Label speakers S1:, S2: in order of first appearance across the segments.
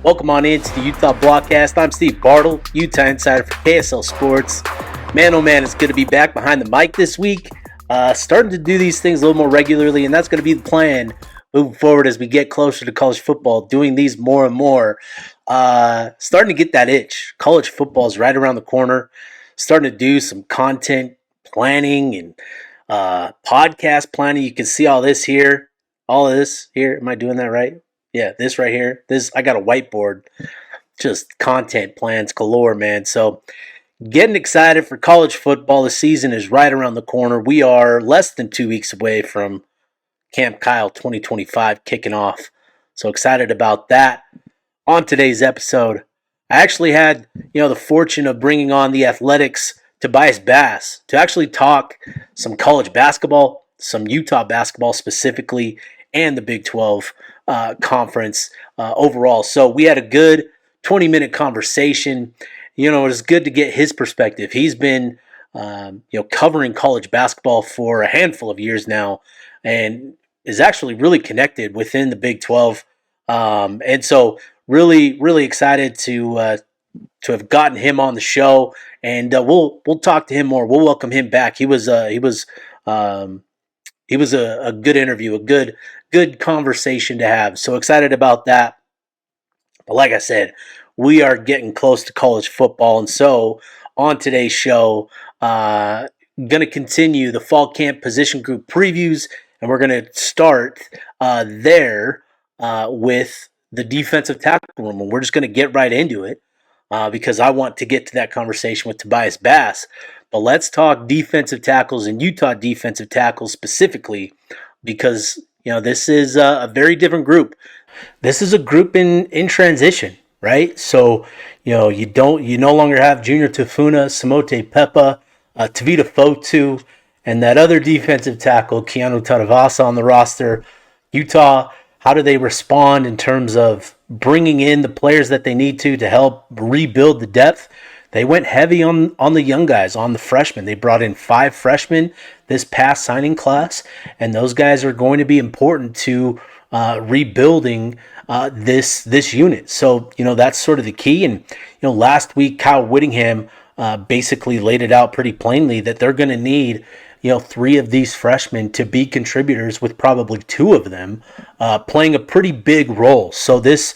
S1: Welcome on into the Utah Blockcast. I'm Steve Bartle, Utah Insider for KSL Sports. Man, oh man, it's good to be back behind the mic this week. Starting to do these things a little more regularly, and that's going to be the plan moving forward as we get closer to college football, doing these more and more. Starting to get that itch. College football is right around the corner. Starting to do some content planning and podcast planning. You can see all this here. All of this here. Am I doing that right? Yeah, this right here. I got a whiteboard. Just content plans galore, man. So getting excited for college football. The season is right around the corner. We are less than 2 weeks away from Camp Kyle 2025 kicking off. So excited about that. On today's episode, I actually had, the fortune of bringing on the Athletics' Tobias Bass to actually talk some college basketball, some Utah basketball specifically, and the Big 12 conference overall. So we had a good 20-minute conversation. It was good to get his perspective. He's been, covering college basketball for a handful of years now, and is actually really connected within the Big 12. And so, really, really excited to have gotten him on the show, and we'll talk to him more. We'll welcome him back. He was a good interview, a good conversation to have. So excited about that. But like I said, we are getting close to college football, and so on today's show, going to continue the fall camp position group previews, and we're going to start there with the defensive tackle room, and we're just going to get right into it because I want to get to that conversation with Tobias Bass. But let's talk defensive tackles and Utah defensive tackles specifically, because this is a very different group. This is a group in transition, right? So you no longer have Junior Tafuna, Samote Pepa, Tavita Fotu, and that other defensive tackle, Keanu Tadavasa, on the roster. Utah, how do they respond in terms of bringing in the players that they need to help rebuild the depth? They went heavy on the young guys, on the freshmen. They brought in 5 freshmen this past signing class, and those guys are going to be important to rebuilding this unit. So, that's sort of the key. And, last week, Kyle Whittingham basically laid it out pretty plainly that they're going to need 3 of these freshmen to be contributors, with probably 2 of them playing a pretty big role. So this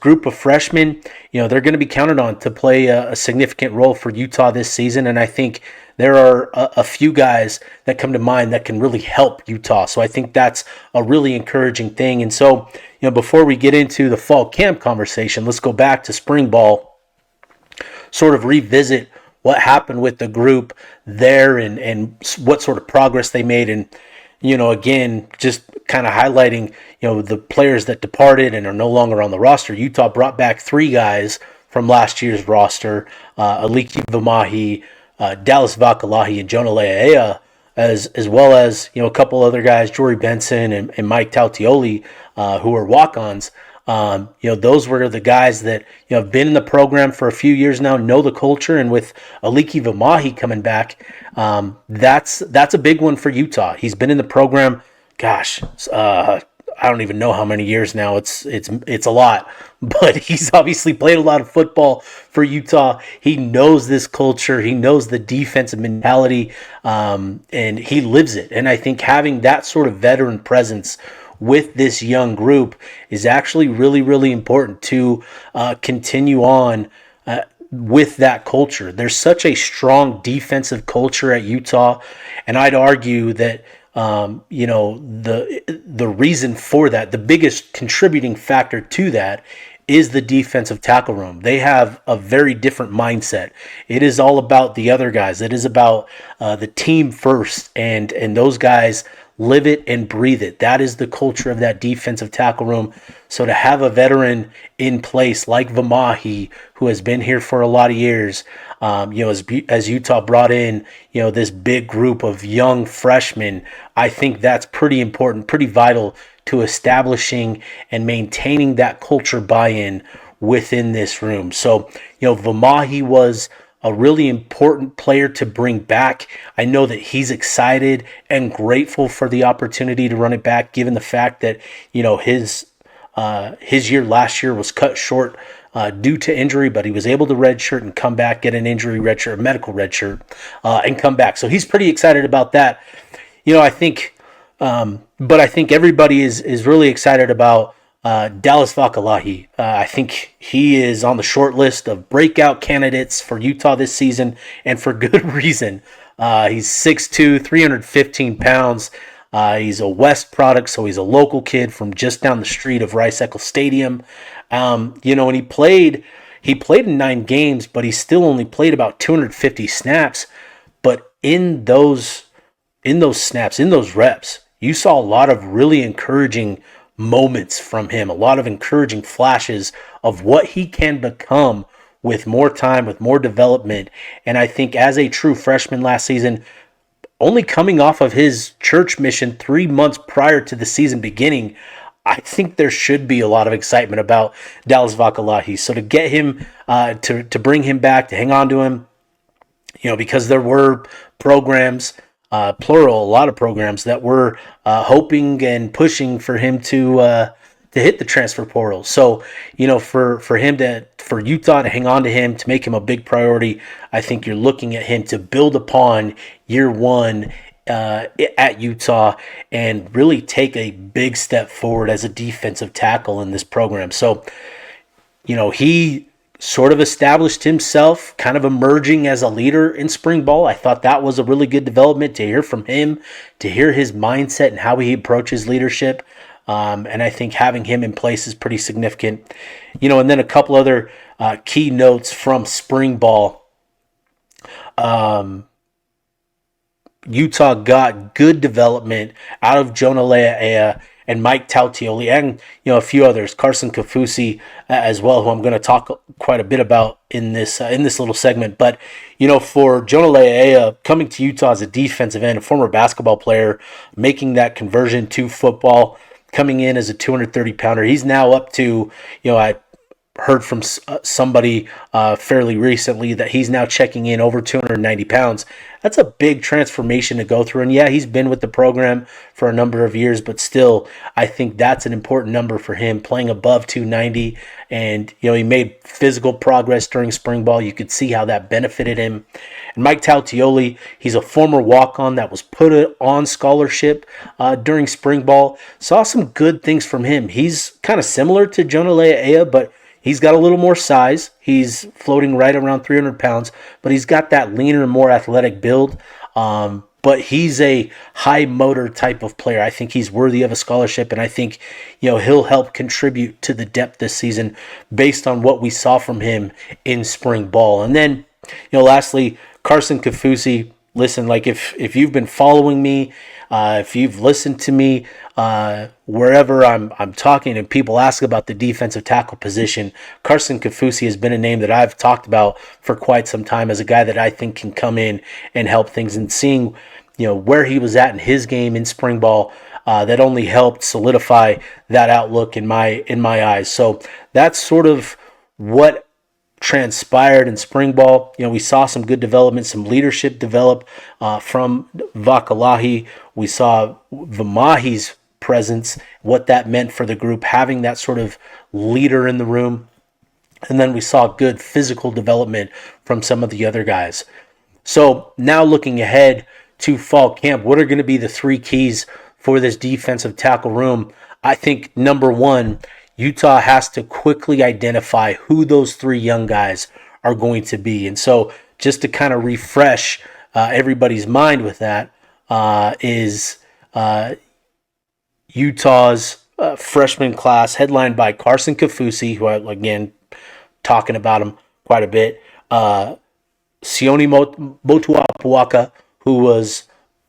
S1: group of freshmen, they're going to be counted on to play a significant role for Utah this season. And I think there are a few guys that come to mind that can really help Utah. So I think that's a really encouraging thing. And so, before we get into the fall camp conversation, let's go back to spring ball, sort of revisit what happened with the group there and what sort of progress they made. And, again, just kind of highlighting, the players that departed and are no longer on the roster. Utah brought back 3 guys from last year's roster, Aliki Vamahi, Dallas Vakalahi, and Jonah Leaea, as well as, a couple other guys, Jory Benson and Mike Tautioli, who are walk-ons. Those were the guys that have been in the program for a few years now, know the culture, and with Aliki Vamahi coming back, that's a big one for Utah. He's been in the program, I don't even know how many years now. It's a lot, but he's obviously played a lot of football for Utah. He knows this culture. He knows the defensive mentality, and he lives it. And I think having that sort of veteran presence with this young group is actually really, really important to continue on with that culture. There's such a strong defensive culture at Utah, and I'd argue that the reason for that, the biggest contributing factor to that, is the defensive tackle room. They have a very different mindset. It is all about the other guys. It is about the team first, and those guys live it and breathe it. That is the culture of that defensive tackle room. So to have a veteran in place like Vamahi, who has been here for a lot of years, as Utah brought in, this big group of young freshmen, I think that's pretty important, pretty vital to establishing and maintaining that culture buy-in within this room. So, Vamahi was a really important player to bring back. I know that he's excited and grateful for the opportunity to run it back, given the fact that, his His year last year was cut short due to injury, but he was able to redshirt and come back, get an injury redshirt, a medical redshirt, and come back. So he's pretty excited about that. I think, but I think everybody is really excited about Dallas Vakalahi. I think he is on the short list of breakout candidates for Utah this season, and for good reason. He's 6'2", 315 pounds. He's a West product, so he's a local kid from just down the street of Rice-Eccles Stadium. And he played in 9 games, but he still only played about 250 snaps. But in those snaps, in those reps, you saw a lot of really encouraging moments from him, a lot of encouraging flashes of what he can become with more time, with more development. And I think as a true freshman last season, only coming off of his church mission 3 months prior to the season beginning, I think there should be a lot of excitement about Dallas Vakalahi. So to get him, to bring him back, to hang on to him, because there were programs, plural, a lot of programs that were hoping and pushing for him to hit the transfer portal. So, for Utah to hang on to him, to make him a big priority, I think you're looking at him to build upon year one at Utah and really take a big step forward as a defensive tackle in this program. So, he sort of established himself, kind of emerging as a leader in spring ball. I thought that was a really good development to hear from him, to hear his mindset and how he approaches leadership. And I think having him in place is pretty significant. And then a couple other key notes from spring ball. Utah got good development out of Jonah Lea'ea and Mike Tautioli, and a few others, Carson Kafusi as well, who I'm going to talk quite a bit about in this little segment. But for Jonah Lea'ea coming to Utah as a defensive end, a former basketball player, making that conversion to football, coming in as a 230-pounder, he's now up to, I heard from somebody fairly recently that he's now checking in over 290 pounds. That's a big transformation to go through. And yeah, he's been with the program for a number of years, but still, I think that's an important number for him, playing above 290. And, he made physical progress during spring ball. You could see how that benefited him. And Mike Tautioli, he's a former walk-on that was put on scholarship during spring ball. Saw some good things from him. He's kind of similar to Jonah Lea'ea, but he's got a little more size. He's floating right around 300 pounds, but he's got that leaner, more athletic build. But he's a high motor type of player. I think he's worthy of a scholarship, and I think, he'll help contribute to the depth this season based on what we saw from him in spring ball. And then, lastly, Carson Kafusi. Listen, if you've been following me, if you've listened to me wherever I'm talking and people ask about the defensive tackle position, Carson Kafusi has been a name that I've talked about for quite some time as a guy that I think can come in and help things. And seeing where he was at in his game in spring ball, that only helped solidify that outlook in my eyes. So that's sort of what transpired in spring ball. We saw some good development, some leadership develop from Vakalahi. We saw Vamahi's presence, what that meant for the group, having that sort of leader in the room. And then we saw good physical development from some of the other guys. So now looking ahead to fall camp, what are going to be the 3 keys for this defensive tackle room? I think number 1, Utah has to quickly identify who those 3 young guys are going to be. And so just to kind of refresh everybody's mind with that, is Utah's freshman class headlined by Carson Kafusi, who again, talking about him quite a bit, Sione Motuapuaka, who was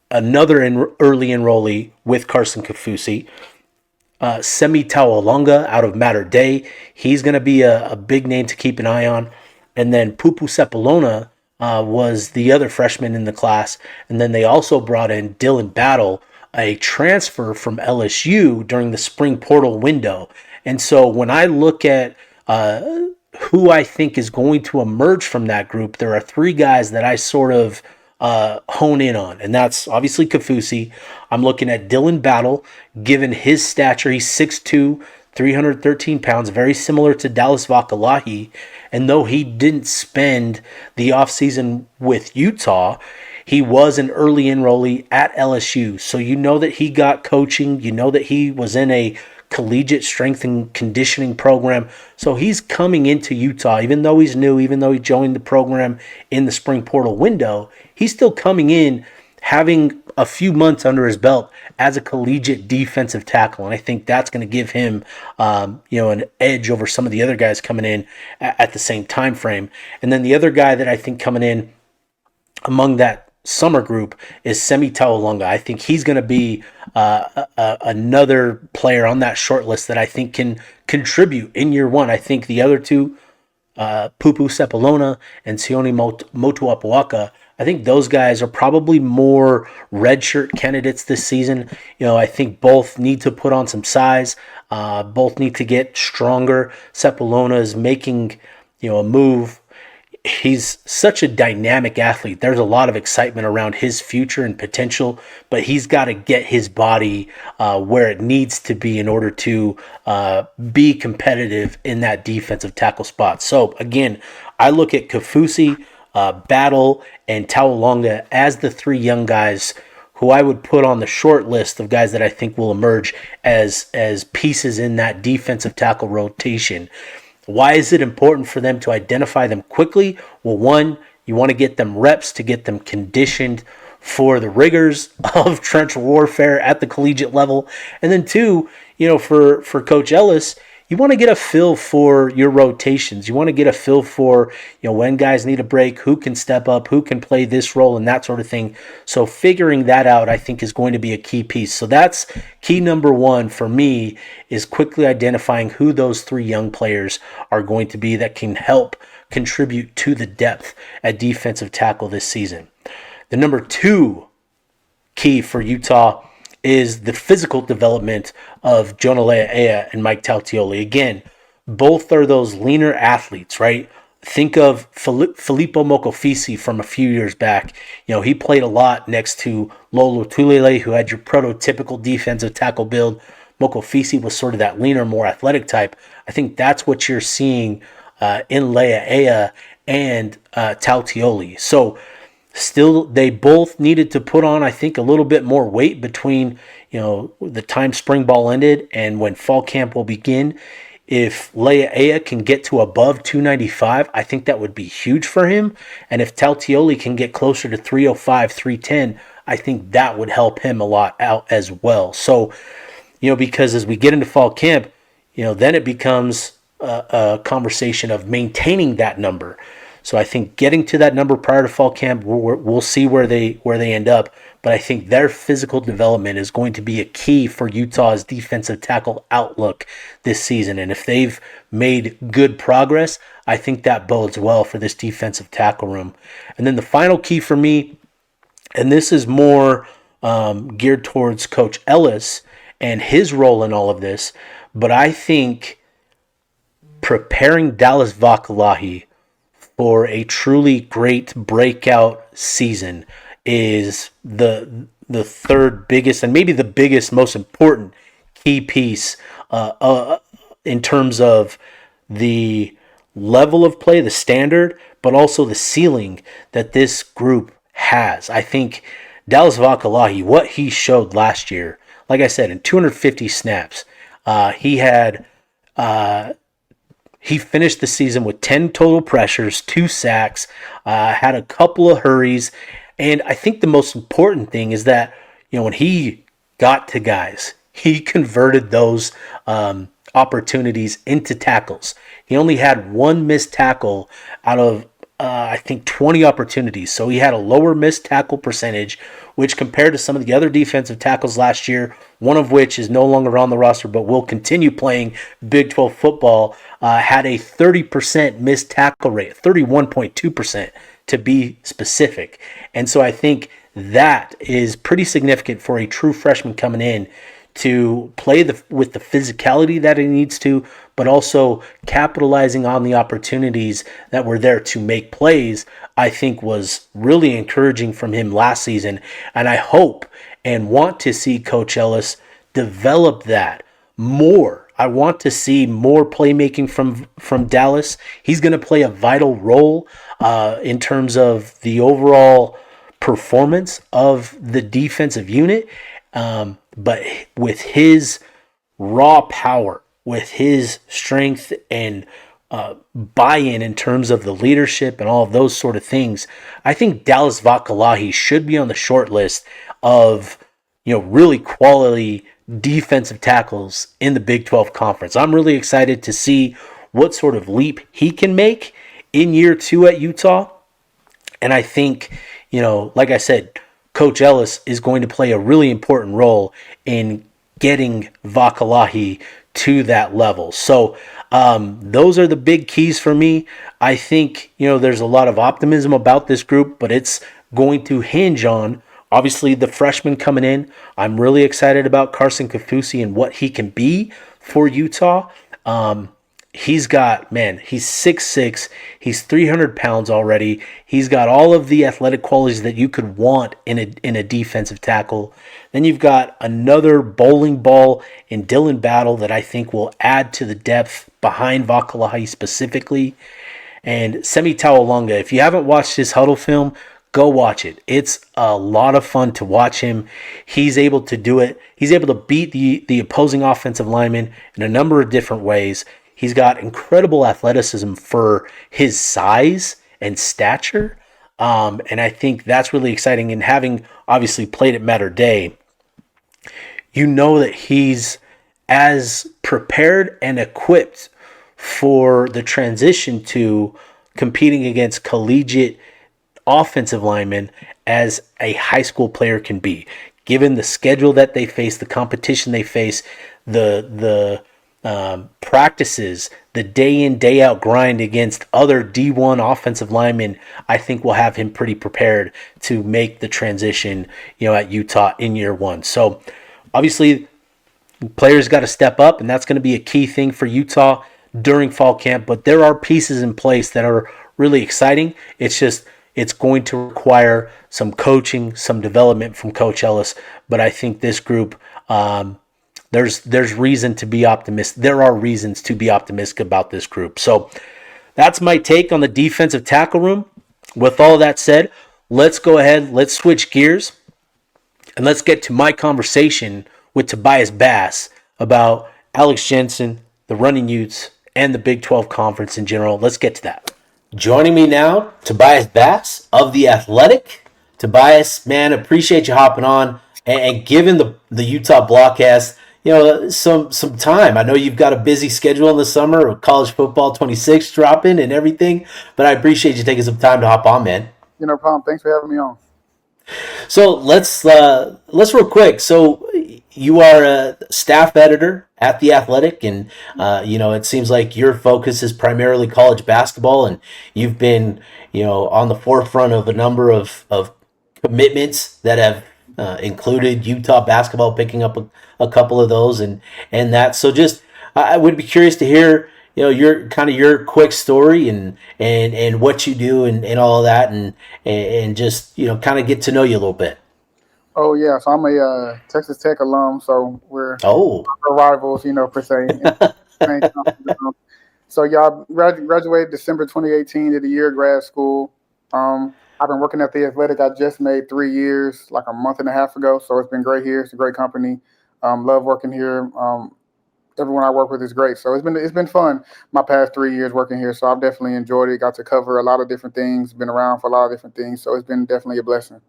S1: another early enrollee with Carson Kafusi, Semi Taualonga out of Mater Dei. He's going to be a big name to keep an eye on. And then Pupu Sepulona was the other freshman in the class. And then they also brought in Dylan Battle, a transfer from LSU during the spring portal window. And so when I look at who I think is going to emerge from that group, there are 3 guys that I sort of hone in on, and that's obviously Kafusi. I'm looking at Dylan Battle, given his stature. He's 6'2", 313 pounds, very similar to Dallas Vakalahi. And though he didn't spend the offseason with Utah, he was an early enrollee at LSU. So you know that he got coaching. You know that he was in a collegiate strength and conditioning program. So he's coming into Utah, even though he's new, even though he joined the program in the spring portal window, he's still coming in having a few months under his belt as a collegiate defensive tackle. And I think that's going to give him, an edge over some of the other guys coming in at the same time frame. And then the other guy that I think coming in among that summer group is Semi Taulonga. I think he's going to be another player on that short list that I think can contribute in year one. I think the other two, Pupu Sepulona and Sione Motuapuaka, I think those guys are probably more redshirt candidates this season. I think both need to put on some size. Both need to get stronger. Sepulona is making, a move. He's such a dynamic athlete. There's a lot of excitement around his future and potential, but he's got to get his body where it needs to be in order to be competitive in that defensive tackle spot. So again, I look at Kafusi, Battle, and Taulonga as the three young guys who I would put on the short list of guys that I think will emerge as pieces in that defensive tackle rotation. Why is it important for them to identify them quickly? Well, one, you want to get them reps to get them conditioned for the rigors of trench warfare at the collegiate level. And then two, for Coach Ellis, you want to get a feel for your rotations. You want to get a feel for, when guys need a break, who can step up, who can play this role, and that sort of thing. So figuring that out, I think, is going to be a key piece. So that's key number one for me, is quickly identifying who those three young players are going to be that can help contribute to the depth at defensive tackle this season. The number two key for Utah is the physical development of Jonah Lea'ea and Mike Tautioli. Again, both are those leaner athletes, right? Think of Filippo Mokofisi from a few years back. He played a lot next to Lolo Tulele, who had your prototypical defensive tackle build. Mokofisi was sort of that leaner, more athletic type. I think that's what you're seeing in Lea'ea and Tautioli. So still, they both needed to put on, I think, a little bit more weight between, the time spring ball ended and when fall camp will begin. If Lea'ea can get to above 295, I think that would be huge for him. And if Tautioli can get closer to 305, 310, I think that would help him a lot out as well. So, because as we get into fall camp, then it becomes a conversation of maintaining that number. So I think getting to that number prior to fall camp, we'll see where they end up. But I think their physical development is going to be a key for Utah's defensive tackle outlook this season. And if they've made good progress, I think that bodes well for this defensive tackle room. And then the final key for me, and this is more geared towards Coach Ellis and his role in all of this, but I think preparing Dallas Vakalahi for a truly great breakout season is the third biggest and maybe the biggest, most important key piece in terms of the level of play, the standard, but also the ceiling that this group has. I think Dallas Vakalahi, what he showed last year, like I said, in 250 snaps, he finished the season with 10 total pressures, 2 sacks, had a couple of hurries. And I think the most important thing is that, when he got to guys, he converted those opportunities into tackles. He only had one missed tackle out of, I think, 20 opportunities. So he had a lower missed tackle percentage, which compared to some of the other defensive tackles last year, one of which is no longer on the roster but will continue playing Big 12 football, had a 30% missed tackle rate, 31.2% to be specific. And so I think that is pretty significant for a true freshman coming in to play with the physicality that he needs to, but also capitalizing on the opportunities that were there to make plays, I think was really encouraging from him last season. And I hope and want to see Coach Ellis develop that more I want to see more playmaking from Dallas. He's going to play a vital role in terms of the overall performance of the defensive unit. But with his raw power, with his strength and buy-in in terms of the leadership and all of those sort of things, I think Dallas Vakalahi should be on the short list of really quality defensive tackles in the Big 12 conference. I'm really excited to see what sort of leap he can make in year 2 at Utah. And I think, like I said, Coach Ellis is going to play a really important role in getting Vakalahi to that level. So those are the big keys for me. I think, there's a lot of optimism about this group, but it's going to hinge on, obviously, the freshman coming in. I'm really excited about Carson Kafusi and what he can be for Utah. He's 6'6", he's 300 pounds already. He's got all of the athletic qualities that you could want in a defensive tackle. Then you've got another bowling ball in Dylan Battle that I think will add to the depth behind Vakalahi specifically. And Semi Tawalonga, if you haven't watched his huddle film, go watch it. It's a lot of fun to watch him. He's able to do it. He's able to beat the opposing offensive lineman in a number of different ways. He's got incredible athleticism for his size and stature. And I think that's really exciting. And having obviously played at Mater Dei, that he's as prepared and equipped for the transition to competing against collegiate offensive linemen as a high school player can be, given the schedule that they face, the competition they face, the practices, the day in, day out grind against other D1 offensive linemen. I think will have him pretty prepared to make the transition, at Utah in year 1. So obviously players got to step up, and that's going to be a key thing for Utah during fall camp. But there are pieces in place that are really exciting. It's going to require some coaching, some development from Coach Ellis. But I think this group, there's reason to be optimistic. There are reasons to be optimistic about this group. So that's my take on the defensive tackle room. With all that said, let's go ahead. Let's switch gears, and let's get to my conversation with Tobias Bass about Alex Jensen, the Runnin Utes, and the Big 12 Conference in general. Let's get to that. Joining me now, Tobias Bass of The Athletic. Tobias, man, appreciate you hopping on and giving the Utah Blockcast, some time. I know you've got a busy schedule in the summer with college football 26 dropping and everything, but I appreciate you taking some time to hop on, man.
S2: No problem. Thanks for having me on.
S1: So let's real quick. So you are a staff editor at The Athletic, and it seems like your focus is primarily college basketball, and you've been on the forefront of a number of commitments that have included Utah basketball, picking up a couple of those, and that. So just I would be curious to hear your quick story and what you do and all of that, and just kind of get to know you a little bit.
S2: Oh yeah, so I'm a Texas Tech alum, so we're rivals, per se. So y'all graduated December 2018, did a year of grad school. I've been working at The Athletic. I just made 3 years, like a month and a half ago. So it's been great here. It's a great company. Love working here. Everyone I work with is great. So it's been fun my past 3 years working here. So I've definitely enjoyed it. Got to cover a lot of different things. Been around for a lot of different things. So it's been definitely a blessing.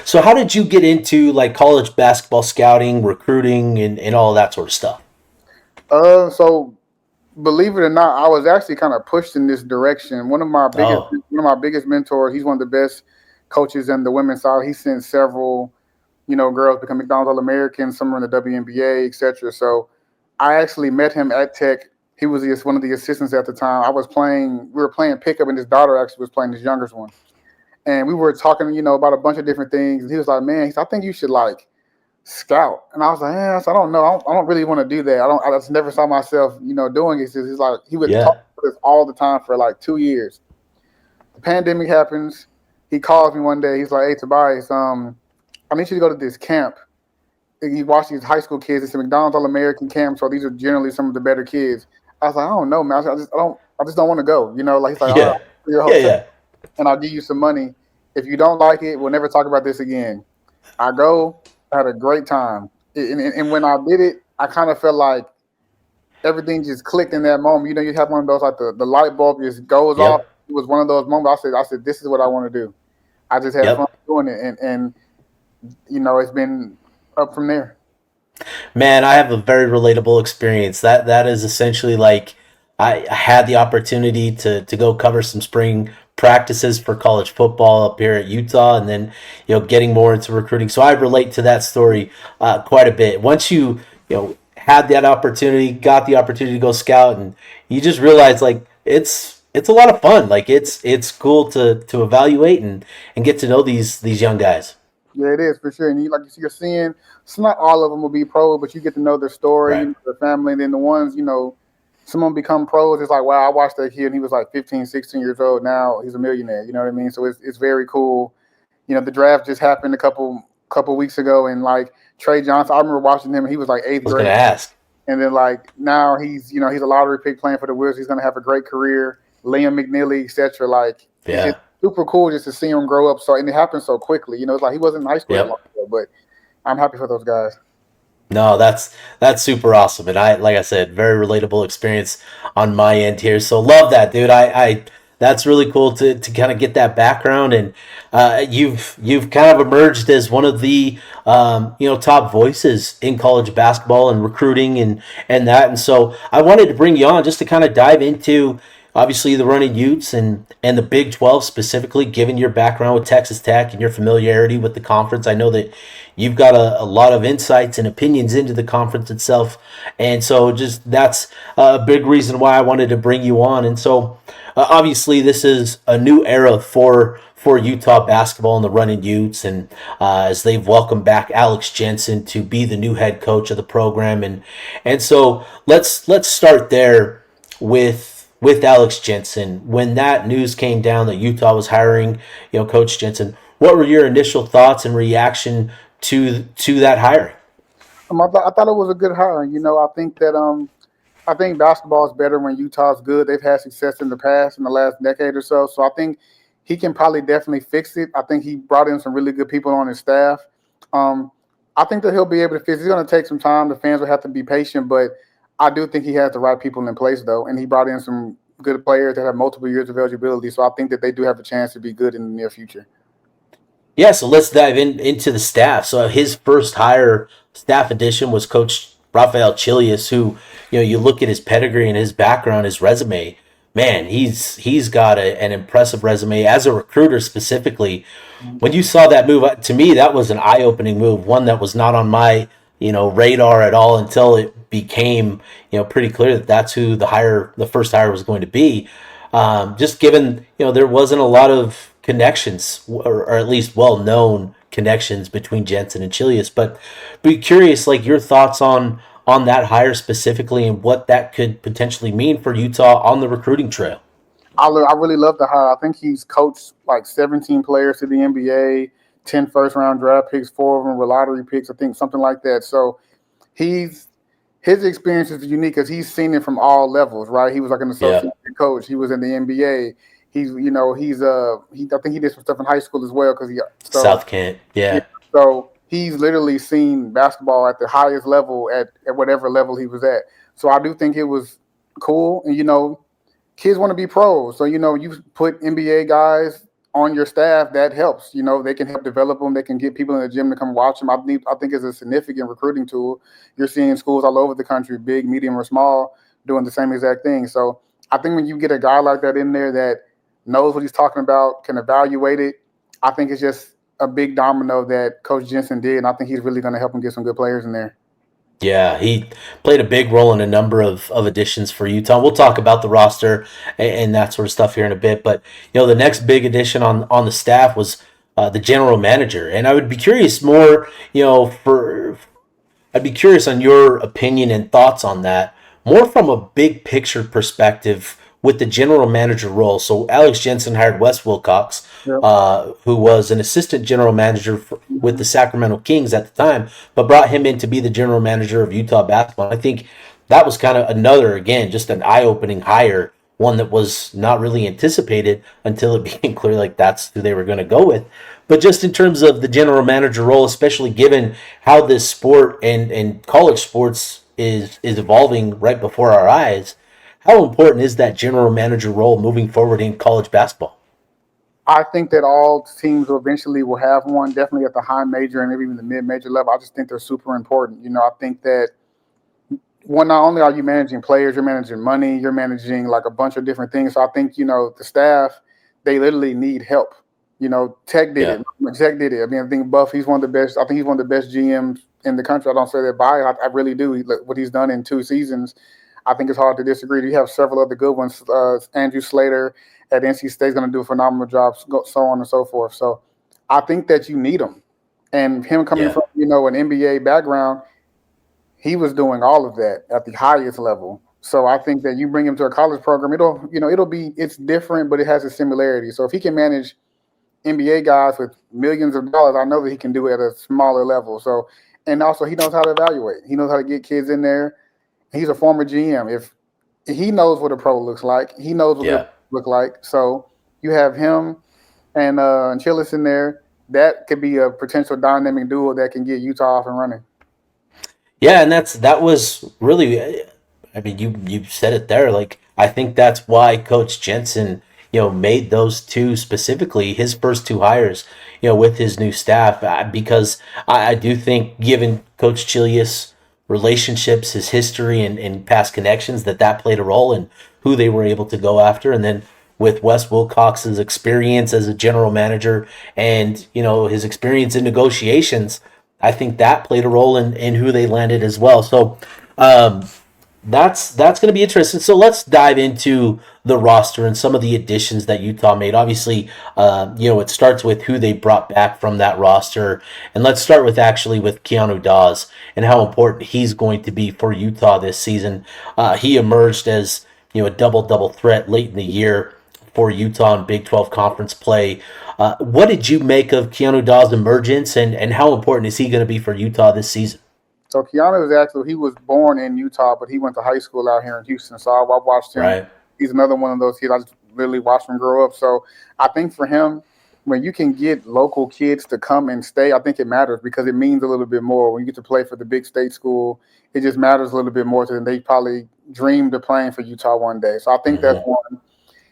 S1: So how did you get into like college basketball scouting, recruiting, and all that sort of stuff?
S2: So believe it or not, I was actually kind of pushed in this direction. One of my biggest mentors. He's one of the best coaches in the women's side. He sent several, girls become McDonald's All-Americans, some are in the WNBA, etc. So I actually met him at Tech. He was one of the assistants at the time. We were playing pickup, and his daughter actually was playing his youngest one. And we were talking, about a bunch of different things. And he was like, man, I think you should scout. And I was like, I don't know. I don't really want to do that. I just never saw myself, doing it. He's like, he would talk to us all the time for 2 years. The pandemic happens. He calls me one day. He's like, hey, Tobias, I need you to go to this camp you watch these high school kids. It's a McDonald's All American camp, so these are generally some of the better kids. I was like, I don't know, man. I just don't want to go. You know, like he's like, all right,
S1: Yeah.
S2: I'll pay your
S1: Yeah,
S2: hotel
S1: yeah.
S2: and I'll give you some money. If you don't like it, we'll never talk about this again. I go, I had a great time, and when I did it, I kind of felt like everything just clicked in that moment. You know, you have one of those like the light bulb just goes off.
S1: Yep.
S2: It was one of those moments. I said, this is what I want to do. I just had fun
S1: Yep.
S2: doing it, and you know, it's been up from there.
S1: Man, I have a very relatable experience. That is essentially like I had the opportunity to go cover some spring practices for college football up here at Utah, and then getting more into recruiting. So I relate to that story quite a bit. Once you had that opportunity, got the opportunity to go scout, and you just realize like it's a lot of fun. Like it's cool to evaluate and get to know these young guys.
S2: Yeah, it is for sure. And you, like you're seeing, it's not all of them will be pros, but you get to know their story, you
S1: Right.
S2: know, their family, and then the ones, you know, some of them become pros. It's like, wow, I watched that kid and he was like 15, 16 years old. Now he's a millionaire. You know what I mean? So it's very cool. You know, the draft just happened a couple weeks ago, and like Trey Johnson, I remember watching him. And he was like eighth
S1: I was gonna
S2: grade,
S1: ask.
S2: and then like now he's a lottery pick playing for the Wizards. He's gonna have a great career. Liam McNeely, etc. Like it's just
S1: Yeah.
S2: super cool just to see him grow up. So and it happened so quickly. You know, it's like he wasn't in high school that long
S1: Yep.
S2: ago, but I'm happy for those guys.
S1: No, that's super awesome, and I like I said, very relatable experience on my end here. So love that, dude. I that's really cool to kind of get that background, and you've kind of emerged as one of the top voices in college basketball and recruiting and that. And so I wanted to bring you on just to kind of dive into obviously the Runnin Utes and the Big 12 specifically, given your background with Texas Tech and your familiarity with the conference. I know that you've got a lot of insights and opinions into the conference itself. And so just that's a big reason why I wanted to bring you on. And so obviously this is a new era for Utah basketball and the Runnin Utes, and as they've welcomed back Alex Jensen to be the new head coach of the program, and so let's start there with Alex Jensen. When that news came down that Utah was hiring, Coach Jensen, what were your initial thoughts and reaction to that hiring?
S2: I thought it was a good hire. You know, I think basketball is better when Utah's good. They've had success in the past in the last decade or so. So I think he can probably definitely fix it. I think he brought in some really good people on his staff. Um, I think that he'll be able to fix it. It's going to take some time. The fans will have to be patient, but I do think he has the right people in place, though. And he brought in some good players that have multiple years of eligibility. So I think that they do have a chance to be good in the near future.
S1: Yeah, so let's dive into the staff. So his first hire staff addition was Coach Rafael Chilius, who you look at his pedigree and his background, his resume. Man, he's got an impressive resume as a recruiter specifically. When you saw that move, to me that was an eye opening move, one that was not on my radar at all until it became pretty clear that that's who the first hire was going to be. Just given there wasn't a lot of connections, or at least well known connections between Jensen and Chilius, but be curious like your thoughts on that hire specifically and what that could potentially mean for Utah on the recruiting trail.
S2: I really love the hire. I think he's coached like 17 players to the NBA, 10 first round draft picks, four of them were lottery picks, I think something like that. So he's his experience is unique because he's seen it from all levels, right? He was like an
S1: Yeah,
S2: associate coach. He was in the NBA. I think he did some stuff in high school as well because
S1: South Kent.
S2: yeah.
S1: Yeah,
S2: So he's literally seen basketball at the highest level at whatever level he was at. So I do think it was cool. And kids want to be pros. So you put NBA guys on your staff, that helps. They can help develop them. They can get people in the gym to come watch them. I think it's a significant recruiting tool. You're seeing schools all over the country, big, medium, or small, doing the same exact thing. So I think when you get a guy like that in there that knows what he's talking about, can evaluate it, I think it's just a big domino that Coach Jensen did, and I think he's really going to help him get some good players in there.
S1: yeah, he played a big role in a number of additions for Utah. We'll talk about the roster and that sort of stuff here in a bit. But the next big addition on the staff was the general manager, and I would be curious more, for I'd be curious on your opinion and thoughts on that, more from a big picture perspective. with the general manager role. So Alex Jensen hired Wes Wilcox,
S2: Yep.
S1: who was an assistant general manager with the Sacramento Kings at the time, but brought him in to be the general manager of Utah basketball. I think that was kind of another, again, just an eye-opening hire, one that was not really anticipated until it became clear like that's who they were going to go with. But just in terms of the general manager role, especially given how this sport and college sports is evolving right before our eyes, how important is that general manager role moving forward in college basketball?
S2: I think that all teams eventually will have one, definitely at the high major and maybe even the mid major level. I just think they're super important. I think that one, not only are you managing players, you're managing money, you're managing like a bunch of different things. So I think, the staff, they literally need help. Tech did
S1: Yeah,
S2: it. Tech did it. I mean, I think Buff, he's one of the best. I think he's one of the best GMs in the country. I don't say that by. I really do. What he's done in 2 seasons, I think it's hard to disagree. You have several other good ones. Andrew Slater at NC State is going to do a phenomenal job, so on and so forth. So I think that you need him. And him coming
S1: yeah,
S2: from, an NBA background, he was doing all of that at the highest level. So I think that you bring him to a college program, it's different, but it has a similarity. So if he can manage NBA guys with millions of dollars, I know that he can do it at a smaller level. So, and also he knows how to evaluate. He knows how to get kids in there. He's a former GM. If he knows what a pro looks like, he knows what good
S1: yeah.
S2: look like. So you have him and Chillis in there. That could be a potential dynamic duo that can get Utah off and running.
S1: Yeah, and that was really, I mean, you said it there. Like, I think that's why Coach Jensen, made those two specifically his first two hires, with his new staff, because I do think, given Coach Chilius' relationships, his history, and past connections, that played a role in who they were able to go after, and then with Wes Wilcox's experience as a general manager and his experience in negotiations, I think that played a role in who they landed as well. So um, that's going to be interesting. So let's dive into the roster and some of the additions that Utah made. Obviously, it starts with who they brought back from that roster, and let's start with actually with Keanu Dawes and how important he's going to be for Utah this season. He emerged as a double threat late in the year for Utah in Big 12 conference play. What did you make of Keanu Dawes' emergence, and how important is he going to be for Utah this season?
S2: So Keanu is actually, he was born in Utah, but he went to high school out here in Houston. So I watched him.
S1: Right.
S2: He's another one of those kids. I just literally watched him grow up. So I think for him, when you can get local kids to come and stay, I think it matters because it means a little bit more. When you get to play for the big state school, it just matters a little bit more to them. They probably dreamed of playing for Utah one day. So I think that's
S1: Mm-hmm.
S2: one.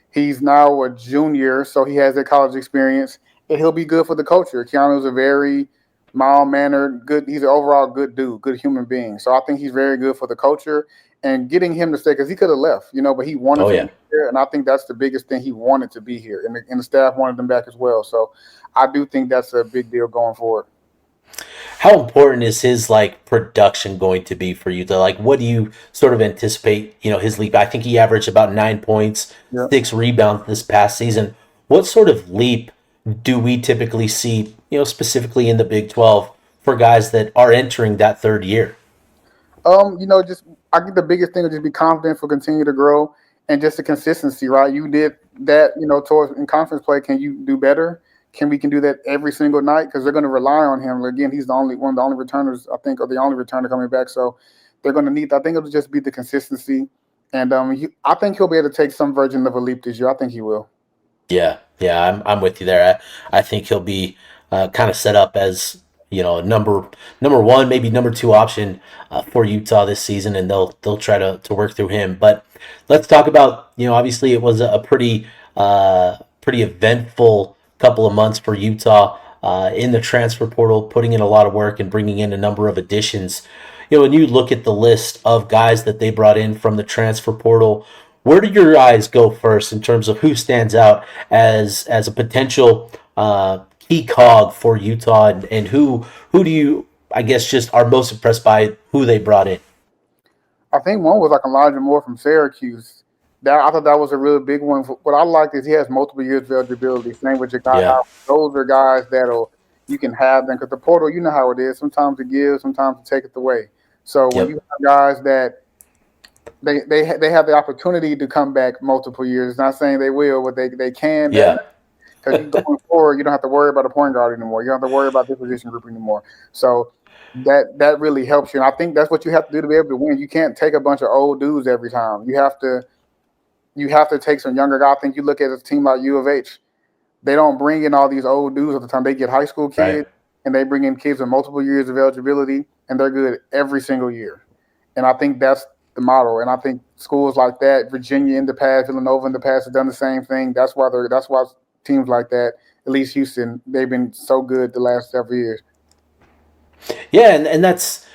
S2: He's now a junior, so he has that college experience, and he'll be good for the culture. Keanu's a very mild mannered, good. He's an overall good dude, good human being. So I think he's very good for the culture and getting him to stay because he could have left, but he wanted
S1: Oh
S2: to be
S1: yeah.
S2: here, and I think that's the biggest thing. He wanted to be here, and the staff wanted him back as well. So I do think that's a big deal going forward.
S1: How important is his production going to be for you? Like, what do you sort of anticipate? His leap. I think he averaged about 9 points,
S2: Yeah.
S1: 6 rebounds this past season. What sort of leap do we typically see? Specifically in the Big 12 for guys that are entering that third year.
S2: Just I think the biggest thing is just be confident for continue to grow and just the consistency, right? You did that, towards in conference play. Can you do better? Can do that every single night? Because they're going to rely on him. Again, he's the only one of the only returners, I think, or the only returner coming back. So they're going to need. I think it'll just be the consistency, and I think he'll be able to take some version of a leap this year. I think he will.
S1: Yeah, yeah, I'm with you there. I think he'll be kind of set up as number one, maybe number two option for Utah this season, and they'll try to work through him. But let's talk about obviously it was a pretty eventful couple of months for Utah in the transfer portal, putting in a lot of work and bringing in a number of additions. When you look at the list of guys that they brought in from the transfer portal, where do your eyes go first in terms of who stands out as a potential key cog for Utah, and who do you, I guess, just are most impressed by who they brought in?
S2: I think one was like Elijah Moore from Syracuse. That I thought that was a really big one. What I like is he has multiple years of eligibility. Same with your guy
S1: Yeah.
S2: Howard. Those are guys that'll you can have them because the portal, you know how it is. Sometimes it gives, sometimes it takes it away. So when you
S1: Yep.
S2: have guys that they have the opportunity to come back multiple years. It's not saying they will, but they can. That
S1: Yeah.
S2: because you going forward, you don't have to worry about a point guard anymore. You don't have to worry about this position group anymore. So that really helps you. And I think that's what you have to do to be able to win. You can't take a bunch of old dudes every time. You have to take some younger guys. I think you look at a team like U of H. They don't bring in all these old dudes at the time. They get high school
S1: Right.
S2: kids and they bring in kids with multiple years of eligibility, and they're good every single year. And I think that's the model. And I think schools like that, Virginia in the past, Villanova in the past, have done the same thing. That's why teams like that, at least Houston, they've been so good the last several years.
S1: Yeah, and that's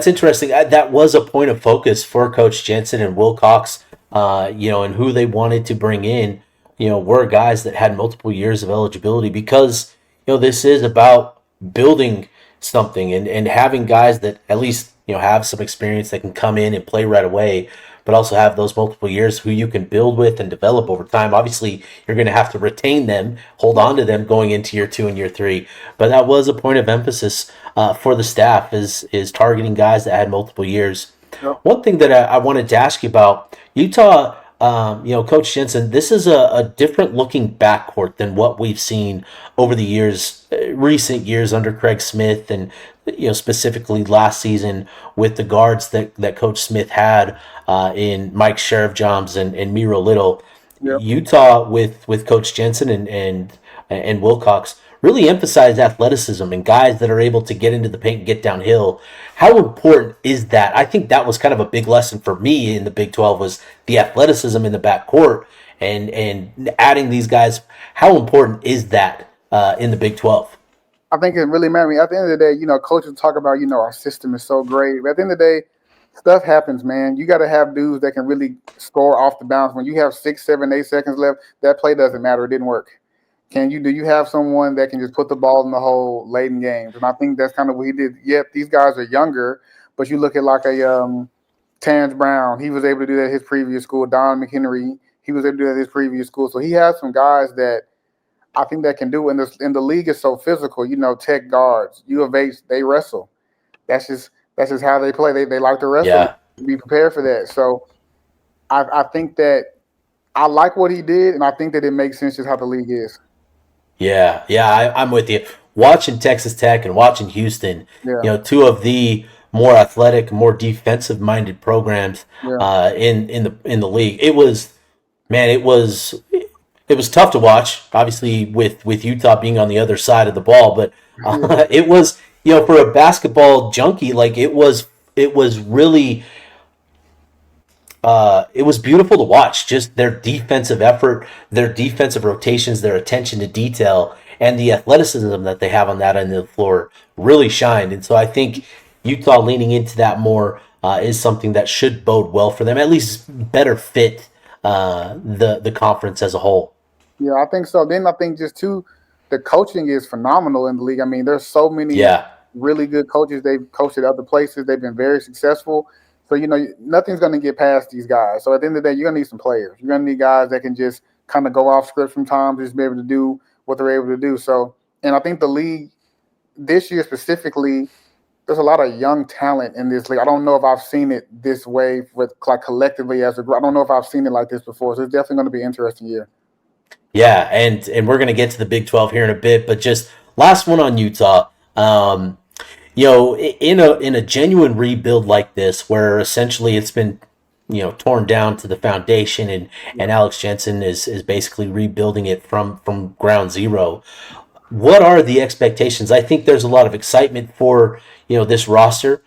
S1: interesting. That was a point of focus for Coach Jensen and Wilcox, and who they wanted to bring in, were guys that had multiple years of eligibility because, this is about building something and having guys that at least, have some experience that can come in and play right away, but also have those multiple years who you can build with and develop over time. Obviously, you're going to have to retain them, hold on to them going into year 2 and year 3. But that was a point of emphasis for the staff is targeting guys that had multiple years.
S2: Yep.
S1: One thing that I wanted to ask you about Utah, Coach Jensen, this is a different looking backcourt than what we've seen over the years, recent years under Craig Smith, and specifically last season with the guards that Coach Smith had in Mike Sheriff-Johns and Miro Little.
S2: Yep.
S1: Utah with Coach Jensen and Wilcox really emphasize athleticism and guys that are able to get into the paint and get downhill. How important is that? I think that was kind of a big lesson for me in the Big 12 was the athleticism in the backcourt and adding these guys. How important is that in the Big 12?
S2: I think it really matters. At the end of the day, coaches talk about, our system is so great. But at the end of the day, stuff happens, man. You got to have dudes that can really score off the bounce. When you have 6, 7, 8 seconds left, that play doesn't matter. It didn't work. Do you have someone that can just put the ball in the hole late in games? And I think that's kind of what he did. Yep, these guys are younger, but you look at like a Terrence Brown. He was able to do that at his previous school. Don McHenry, he was able to do that at his previous school. So he has some guys that I think that can do. And the league is so physical. Tech guards, U of H, they wrestle. That's just how they play. They like to wrestle.
S1: Yeah.
S2: Be prepared for that. So I think that I like what he did, and I think that it makes sense just how the league is.
S1: Yeah, I'm with you. Watching Texas Tech and watching Houston,
S2: Yeah,
S1: two of the more athletic, more defensive minded programs
S2: yeah,
S1: in the league. It was, man, it was tough to watch. Obviously, with Utah being on the other side of the ball, but
S2: yeah,
S1: it was for a basketball junkie, like it was really it was beautiful to watch. Just their defensive effort, their defensive rotations, their attention to detail, and the athleticism that they have on that end of the floor really shined. And so I think Utah leaning into that more is something that should bode well for them. At least better fit the conference as a whole.
S2: yeah. I think so. Then I think just too, the coaching is phenomenal in the league. I mean, there's so many
S1: Yeah,
S2: really good coaches. They've coached at other places. They've been very successful. So nothing's going to get past these guys. So at the end of the day, you're going to need some players. You're going to need guys that can just kind of go off script sometimes, just be able to do what they're able to do. So, and I think the league this year specifically, there's a lot of young talent in this league. I don't know if I've seen it this way with like collectively as a group. I don't know if I've seen it like this before. So it's definitely going to be an interesting year.
S1: yeah, and we're gonna get to the Big 12 here in a bit, but just last one on Utah. In a genuine rebuild like this, where essentially it's been torn down to the foundation, and Alex Jensen is basically rebuilding it from ground zero. What are the expectations? I think there's a lot of excitement for this roster,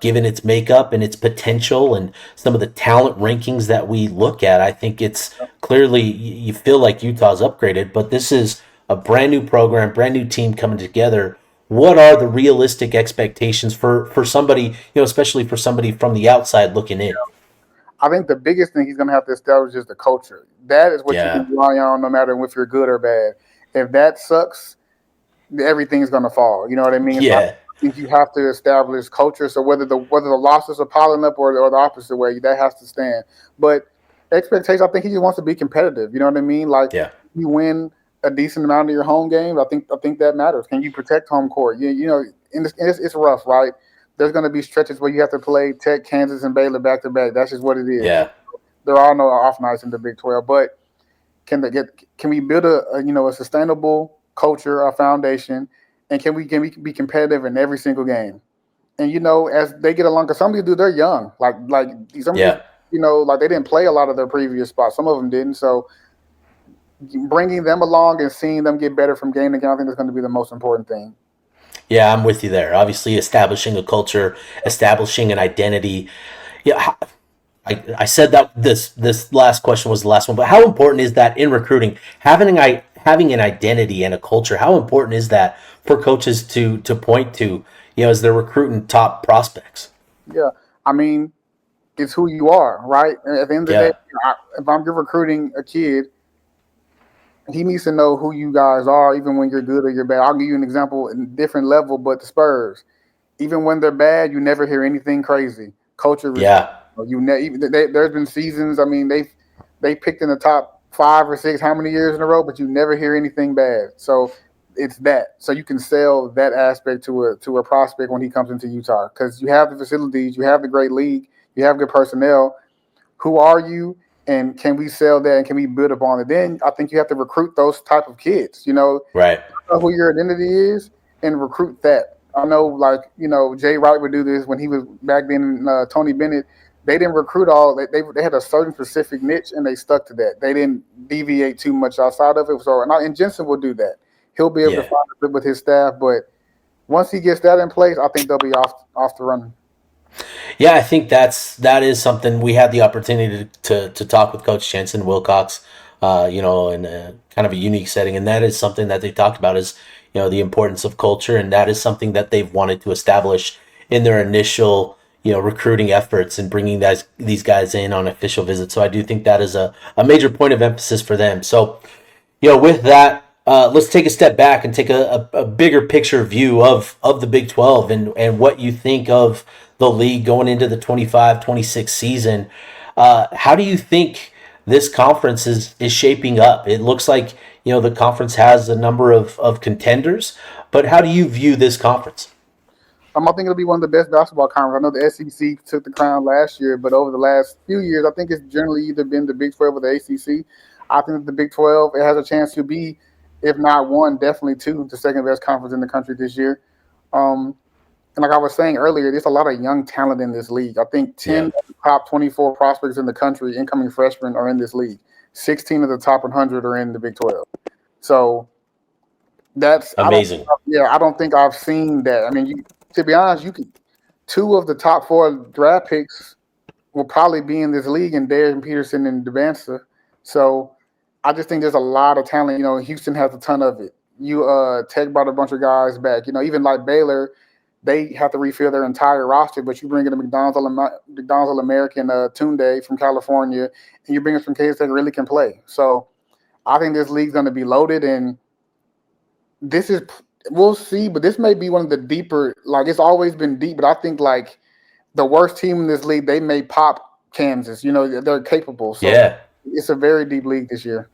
S1: given its makeup and its potential, and some of the talent rankings that we look at. I think it's clearly you feel like Utah's upgraded, but this is a brand new program, brand new team coming together. What are the realistic expectations for somebody, especially for somebody from the outside looking in?
S2: I think the biggest thing he's going to have to establish is the culture. That is what you
S1: Yeah,
S2: can rely on no matter if you're good or bad. If that sucks, everything's going to fall. You know what I mean? So I
S1: yeah,
S2: think you have to establish culture. So whether the losses are piling up or the opposite way, that has to stand. But expectations, I think he just wants to be competitive. You know what I mean? Like
S1: yeah.
S2: you win a decent amount of your home games. I think that matters. Can you protect home court? It's rough, right? there's going to be stretches where you have to play Tech, Kansas, and Baylor back to back. That's just what it is.
S1: Yeah.
S2: There are no off nights in the Big 12, but can we build a sustainable culture, a foundation, and can we be competitive in every single game? And as they get along, because some of these dudes they're young, like some of these,
S1: Yeah.
S2: like they didn't play a lot of their previous spots. Some of them didn't. So bringing them along and seeing them get better from game to game, I think that's going to be the most important thing.
S1: Yeah, I'm with you there. Obviously, establishing a culture, establishing an identity. Yeah, I said that this last question was the last one, but how important is that in recruiting? Having an identity and a culture. How important is that for coaches to point to? As they're recruiting top prospects.
S2: Yeah, I mean, it's who you are, right? And at the end of the day,
S1: Yeah.
S2: if I'm recruiting a kid, he needs to know who you guys are, even when you're good or you're bad. I'll give you an example in different level, but the Spurs, even when they're bad, you never hear anything crazy. Culture, respect.
S1: Yeah.
S2: There's been seasons. I mean, they picked in the top 5 or 6 how many years in a row, but you never hear anything bad. So it's that. So you can sell that aspect to a prospect when he comes into Utah because you have the facilities, you have the great league, you have good personnel. Who are you? And can we sell that and can we build upon it? Then I think you have to recruit those type of kids.
S1: Right.
S2: Know who your identity is and recruit that. I know, Jay Wright would do this when he was back then. Tony Bennett, they didn't recruit all. They had a certain specific niche and they stuck to that. They didn't deviate too much outside of it. So, and Jensen will do that. He'll be able to
S1: Yeah.
S2: find it with his staff. But once he gets that in place, I think they'll be off the running.
S1: Yeah, I think that is something we had the opportunity to talk with Coach Jensen Wilcox, in a kind of a unique setting, and that is something that they talked about is the importance of culture, and that is something that they've wanted to establish in their initial recruiting efforts and bringing these guys in on official visits. So I do think that is a major point of emphasis for them. So with that, let's take a step back and take a bigger picture view of the Big 12 and what you think of the league going into the 25-26 season. How do you think this conference is shaping up? It looks like the conference has a number of contenders, but how do you view this conference?
S2: I think it'll be one of the best basketball conferences. I know the SEC took the crown last year, but over the last few years, I think it's generally either been the Big 12 or the ACC. I think that the Big 12 it has a chance to be, if not one, definitely two, the second best conference in the country this year. And like I was saying earlier, there's a lot of young talent in this league. I think 10
S1: Yeah.
S2: of the top 24 prospects in the country, incoming freshmen, are in this league. 16 of the top 100 are in the Big 12. So that's
S1: Amazing.
S2: I don't think I've seen that. I mean, to be honest, you could 2 of the top 4 draft picks will probably be in this league, and Darren Peterson and Devanza. So I just think there's a lot of talent. Houston has a ton of it. Tech brought a bunch of guys back. Even like Baylor, they have to refill their entire roster, but you bring in a McDonald's All-American Tunde from California, and you bring in some kids that really can play. So I think this league's going to be loaded, and we'll see, but this may be one of the deeper, like it's always been deep, but I think like the worst team in this league, they may pop Kansas. They're capable. So
S1: Yeah.
S2: it's a very deep league this year.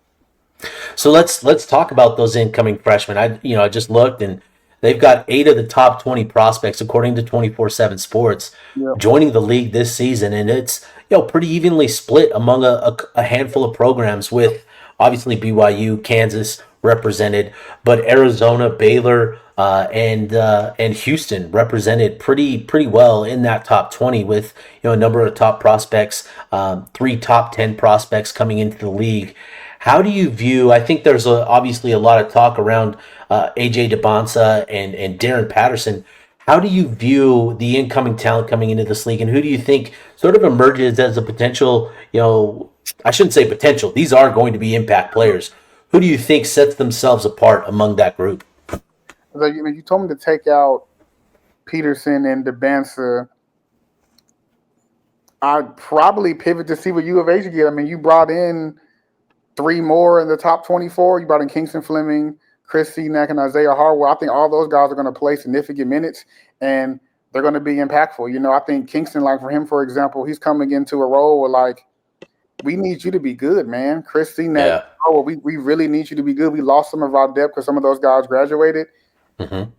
S1: So let's talk about those incoming freshmen. I just looked and they've got 8 of the top 20 prospects according to 24/7 Sports
S2: Yeah.
S1: joining the league this season, and it's pretty evenly split among a handful of programs with obviously BYU, Kansas represented, but Arizona, Baylor, and Houston represented pretty well in that top 20 with a number of top prospects, 3 top 10 prospects coming into the league. How do you view? I think there's obviously a lot of talk around AJ DeBonsa and Darren Patterson. How do you view the incoming talent coming into this league, and who do you think sort of emerges as a potential? I shouldn't say potential. These are going to be impact players. Who do you think sets themselves apart among that group?
S2: You told me to take out Peterson and Debansa. I'd probably pivot to see what U of H get. I mean, you brought in 3 more in the top 24. You brought in Kingston Fleming, Chris Senack, and Isaiah Harwell. I think all those guys are going to play significant minutes, and they're going to be impactful. I think Kingston, like for him, for example, he's coming into a role where, like, we need you to be good, man. Chris Senack, we really need you to be good. We lost some of our depth because some of those guys graduated.
S1: Mm-hmm.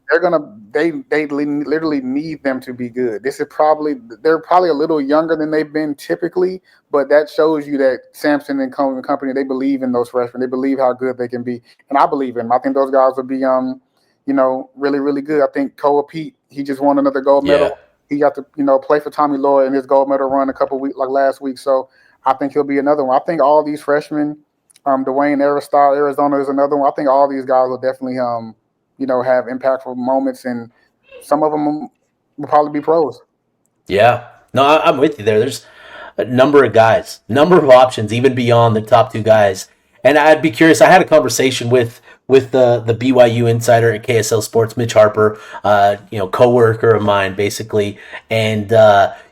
S2: They literally need them to be good. They're probably a little younger than they've been typically, but that shows you that Sampson and company, they believe in those freshmen. They believe how good they can be, and I believe in them. I think those guys will be really really good. I think Koa Pete, he just won another gold
S1: Yeah.
S2: medal. He got to play for Tommy Lloyd in his gold medal run a couple weeks like last week. So I think he'll be another one. I think all these freshmen, Dwayne Aristotle, Arizona is another one. I think all these guys will definitely have impactful moments, and some of them will probably be pros.
S1: Yeah. No, I'm with you there. There's a number of options, even beyond the top two guys. And I'd be curious. I had a conversation with the BYU insider at KSL Sports, Mitch Harper, coworker of mine, basically, and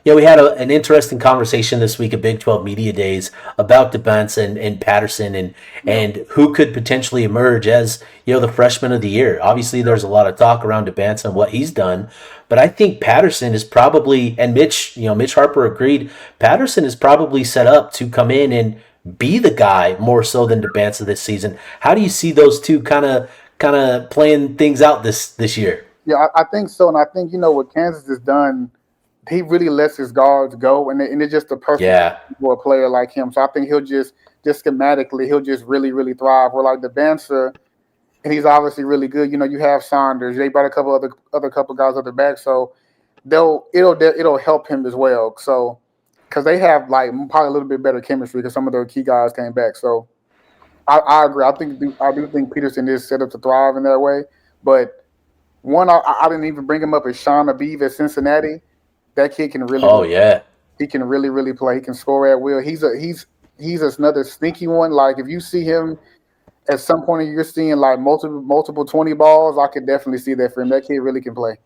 S1: we had an interesting conversation this week at Big 12 Media Days about DeBence and Patterson and who could potentially emerge as the freshman of the year. Obviously, there's a lot of talk around DeBence and what he's done. But I think Patterson is probably, and Mitch Harper agreed, Patterson is probably set up to come in and be the guy more so than DeBance this season. How do you see those two kind of playing things out this year?
S2: Yeah, I think so, and I think what Kansas has done. He really lets his guards go, and it's just the perfect
S1: Yeah.
S2: for a player like him. So I think he'll just schematically, he'll just really really thrive. Where like the Bancer, and he's obviously really good. You have Saunders. They brought a couple other couple guys at the back, so it'll help him as well. So because they have like probably a little bit better chemistry because some of their key guys came back. So I agree. I do think Peterson is set up to thrive in that way. But one I didn't even bring him up is Sean Abiv at Cincinnati. That kid can really,
S1: Oh
S2: really
S1: yeah.
S2: he can really really play. He can score at will. He's another sneaky one. Like if you see him at some point you're seeing like multiple 20 balls, I could definitely see that for him. That kid really can play.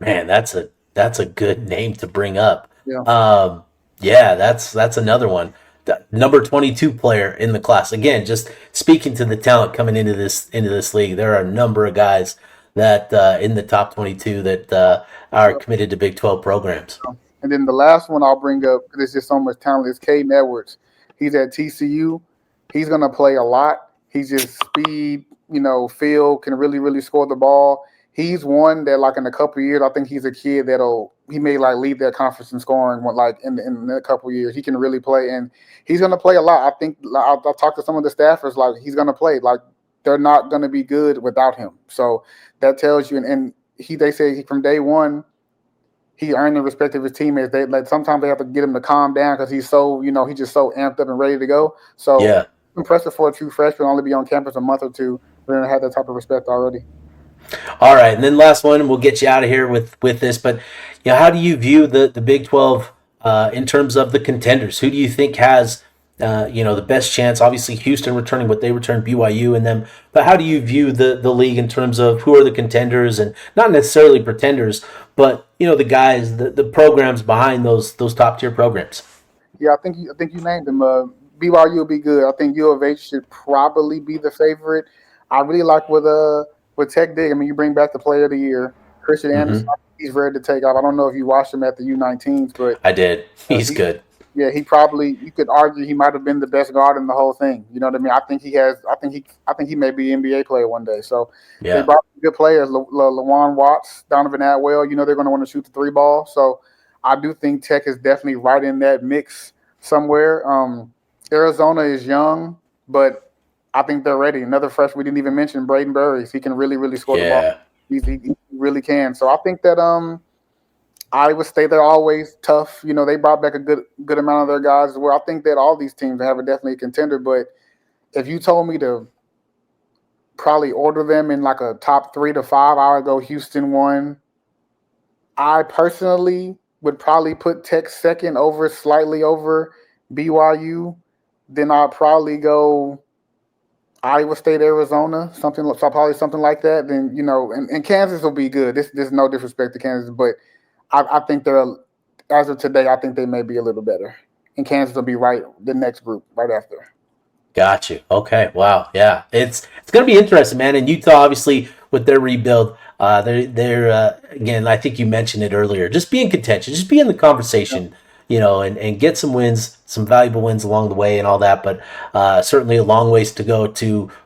S1: Man, that's a good name to bring up.
S2: Yeah.
S1: Yeah, that's another one. The number 22 player in the class. Again, just speaking to the talent coming into this league, there are a number of guys that in the top 22 that are committed to Big 12 programs.
S2: And then the last one I'll bring up, because there's just so much talent, is Caden Edwards. He's at TCU. He's going to play a lot. He's just speed, feel, can really, really score the ball. He's one that, like, in a couple of years, I think he's a kid he may, like, lead that conference in scoring, like, in a couple of years. He can really play, and he's going to play a lot. I think I've talked to some of the staffers, like, he's going to play. Like, they're not going to be good without him. So that tells you, and they say from day one, he earned the respect of his teammates. Sometimes they have to get him to calm down because he's so he's just so amped up and ready to go. So
S1: Yeah.
S2: impressive for a true freshman, only be on campus a month or two, but then have that type of respect already.
S1: All right, and then last one, and we'll get you out of here with this. But how do you view the Big 12 in terms of the contenders? Who do you think has the best chance? Obviously, Houston returning what they returned, BYU and them. But how do you view the league in terms of who are the contenders and not necessarily pretenders, but the guys, the programs behind those top tier programs?
S2: Yeah, I think you named them. BYU will be good. I think U of H should probably be the favorite. I really like with Tech Dig. I mean, you bring back the Player of the Year, Christian Anderson. He's ready to take off. I don't know if you watched him at the U19s, but
S1: I did. He's good.
S2: Yeah, you could argue he might have been the best guard in the whole thing. You know what I mean? I think he may be an NBA player one day. So
S1: Yeah.
S2: they brought good players, Lawan Watts, Donovan Atwell. They're going to want to shoot the three ball. So I do think Tech is definitely right in that mix somewhere. Arizona is young, but I think they're ready. Another freshman we didn't even mention, Braden Burris. He can really, really score the ball. He really can. So I think that Iowa State, they're always tough. They brought back a good amount of their guys as well. I think that all these teams have definitely a contender. But if you told me to probably order them in like a top 3 to 5, I would go Houston 1. I personally would probably put Tech second slightly over BYU. Then I'd probably go Iowa State, Arizona, probably something like that. Then, and Kansas will be good. There's no disrespect to Kansas, but I think as of today, I think they may be a little better. And Kansas will be the next group right after.
S1: Got you. Okay. Wow. Yeah. It's going to be interesting, man. And Utah, obviously, with their rebuild, they're again, I think you mentioned it earlier, just be in contention, just be in the conversation, and get some wins, some valuable wins along the way and all that. But certainly a long ways to go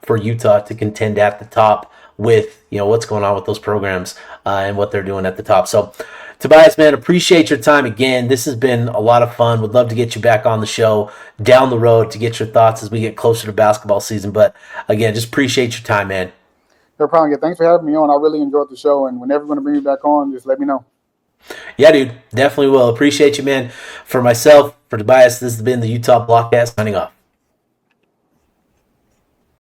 S1: for Utah to contend at the top with what's going on with those programs and what they're doing at the top. So, Tobias, man, appreciate your time again. This has been a lot of fun. Would love to get you back on the show down the road to get your thoughts as we get closer to basketball season. But again, just appreciate your time, man.
S2: No problem. Thanks for having me on. I really enjoyed the show, and whenever you're going to bring me back on, just let me know.
S1: Yeah, dude, definitely will. Appreciate you, man. For myself, for Tobias, this has been the Utah Blockcast signing off.